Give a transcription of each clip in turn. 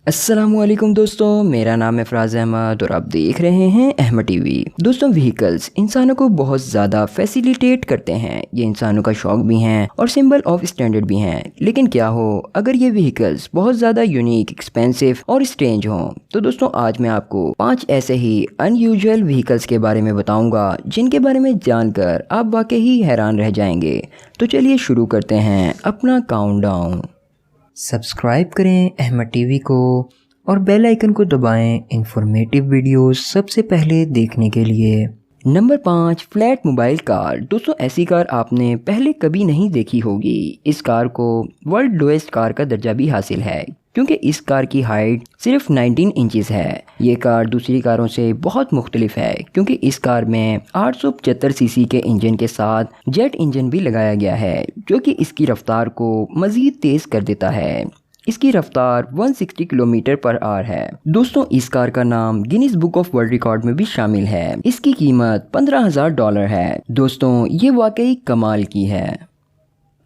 अस्सलामुअलैकुम दोस्तों, मेरा नाम है फराज अहमद और आप देख रहे हैं अहमद टीवी। दोस्तों, व्हीकल्स इंसानों को बहुत ज़्यादा फैसिलिटेट करते हैं। ये इंसानों का शौक भी हैं और सिंबल ऑफ स्टैंडर्ड भी हैं। लेकिन क्या हो अगर ये व्हीकल्स बहुत ज़्यादा यूनिक, एक्सपेंसिव और स्ट्रेंज हों। तो दोस्तों, आज मैं आपको 5 ऐसे ही अनयूजुअल व्हीकल्स के बारे में बताऊँगा जिनके बारे में जानकर आप वाकई ही हैरान रह जाएंगे। तो चलिए शुरू करते हैं अपना काउंटडाउन। सब्सक्राइब करें अहमद टीवी को और बेल आइकन को दबाएं इंफॉर्मेटिव वीडियोस सबसे पहले देखने के लिए। Number 5, flat mobile car. दोस्तों, ऐसी कार आपने पहले कभी नहीं देखी होगी। इस कार को वर्ल्ड लोएस्ट कार का दर्जा भी हासिल है क्योंकि इस कार की हाइट सिर्फ 19 इंचेस है। ये कार दूसरी कारों से बहुत मुख्तलिफ है क्योंकि इस कार में 875 सीसी के इंजन के साथ जेट इंजन भी लगाया गया है जो कि इसकी रफ्तार को मज़ीद तेज़ कर देता है। इसकी रफ्तार 160 किलोमीटर पर आवर है। दोस्तों, इस कार का नाम Guinness book of world record में भी शामिल है। इसकी कीमत $15,000 है। दोस्तों, ये वाकई कमाल की है।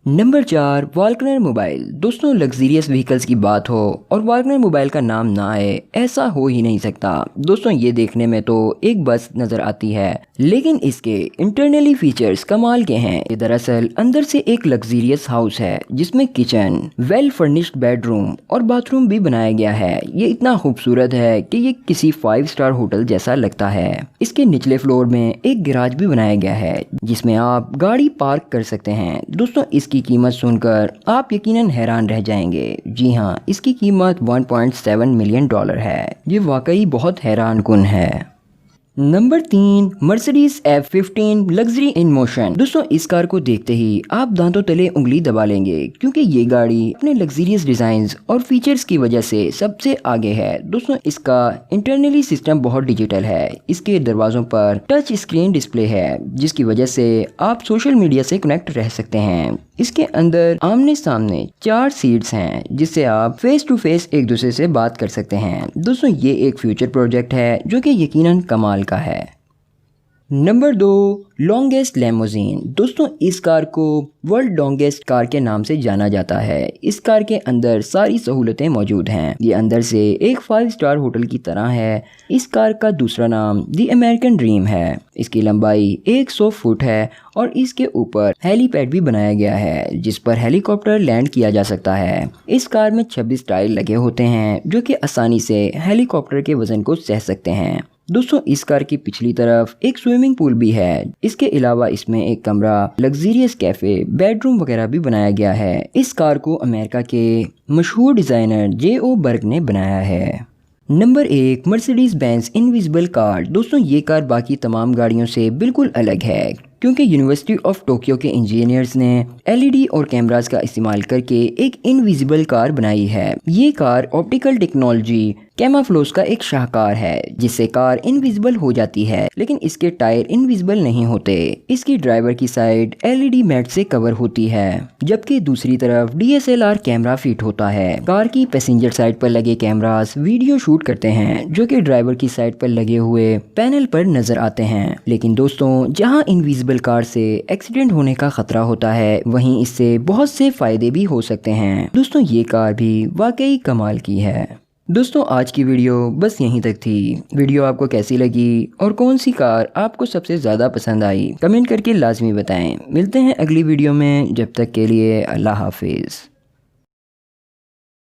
Number 4, Volkner mobile. दोस्तों, लग्जरियस व्हीकल्स की बात हो और वॉल्कनर मोबाइल का नाम ना आए, ऐसा हो ही नहीं सकता। दोस्तों, ये देखने में तो एक बस नज़र आती है लेकिन इसके इंटरनली फीचर्स कमाल के हैं। ये दरअसल अंदर से एक लग्जरियस हाउस है जिसमें किचन, वेल फर्निश्ड बेडरूम और बाथरूम भी बनाया गया है। ये इतना खूबसूरत है कि ये किसी 5 स्टार होटल जैसा लगता है। इसके निचले फ्लोर में एक गैराज भी बनाया गया है जिसमें आप गाड़ी पार्क कर सकते हैं। दोस्तों, इसकी कीमत सुनकर आप यकीनन हैरान रह जाएंगे। जी हाँ, इसकी कीमत $1.7 मिलियन है। ये वाकई बहुत हैरान कुन है। Number 3, Mercedes F15 luxury in motion. दोस्तों, इस कार को देखते ही आप दांतों तले उंगली दबा लेंगे क्योंकि ये गाड़ी अपने लग्जरियस डिजाइन और फीचर्स की वजह से सबसे आगे है। दोस्तों, इसका इंटरनली सिस्टम बहुत डिजिटल है। इसके दरवाजों पर टच स्क्रीन डिस्प्ले है जिसकी वजह से आप सोशल मीडिया से कनेक्ट रह सकते हैं। इसके अंदर आमने सामने 4 सीट्स हैं जिससे आप फेस टू फेस एक दूसरे से बात कर सकते हैं। दोस्तों, ये एक फ्यूचर प्रोजेक्ट है जो कि यकीनन कमाल का है। Number 2, longest limousine. दोस्तों, इस कार को वर्ल्ड लॉन्गेस्ट कार के नाम से जाना जाता है। इस कार के अंदर सारी सहूलतें मौजूद हैं। ये अंदर से एक 5 स्टार होटल की तरह है। इस कार का दूसरा नाम द अमेरिकन ड्रीम है। इसकी लंबाई 100 फुट है और इसके ऊपर हेलीपैड भी बनाया गया है जिस पर हेलीकॉप्टर लैंड किया जा सकता है। इस कार में 26 टायर लगे होते हैं जो कि आसानी से हेलीकॉप्टर के वजन को सह सकते हैं। दोस्तों, इस कार की पिछली तरफ एक स्विमिंग पूल भी है। इसके अलावा इसमें एक कमरा, लग्जरियस कैफे, बेडरूम वगैरह भी बनाया गया है। इस कार को अमेरिका के मशहूर डिजाइनर J.O. बर्ग ने बनाया है। Number 1, Mercedes Benz invisible car. दोस्तों, ये कार बाकी तमाम गाड़ियों से बिल्कुल अलग है क्योंकि यूनिवर्सिटी ऑफ टोक्यो के इंजीनियर्स ने LED और कैमरास का इस्तेमाल करके एक इनविजिबल कार बनाई है। ये कार ऑप्टिकल टेक्नोलॉजी कैमाफ्लोज का एक शाहकार है जिससे कार इनविजिबल हो जाती है लेकिन इसके टायर इनविजिबल नहीं होते। इसकी ड्राइवर की साइड LED मैट से कवर होती है जबकि दूसरी तरफ DSLR कैमरा फिट होता है। कार की पैसेंजर साइड पर लगे कैमरास वीडियो शूट करते हैं जो कि ड्राइवर की साइड पर लगे हुए पैनल पर नजर आते हैं। लेकिन दोस्तों, जहां इनविजिबल कार से एक्सीडेंट होने का खतरा होता है वहीं इससे बहुत से फायदे भी हो सकते हैं। दोस्तों, ये कार भी वाकई कमाल की है। दोस्तों, आज की वीडियो बस यहीं तक थी। वीडियो आपको कैसी लगी और कौन सी कार आपको सबसे ज़्यादा पसंद आई, कमेंट करके लाजमी बताएं। मिलते हैं अगली वीडियो में, जब तक के लिए अल्लाह हाफिज़।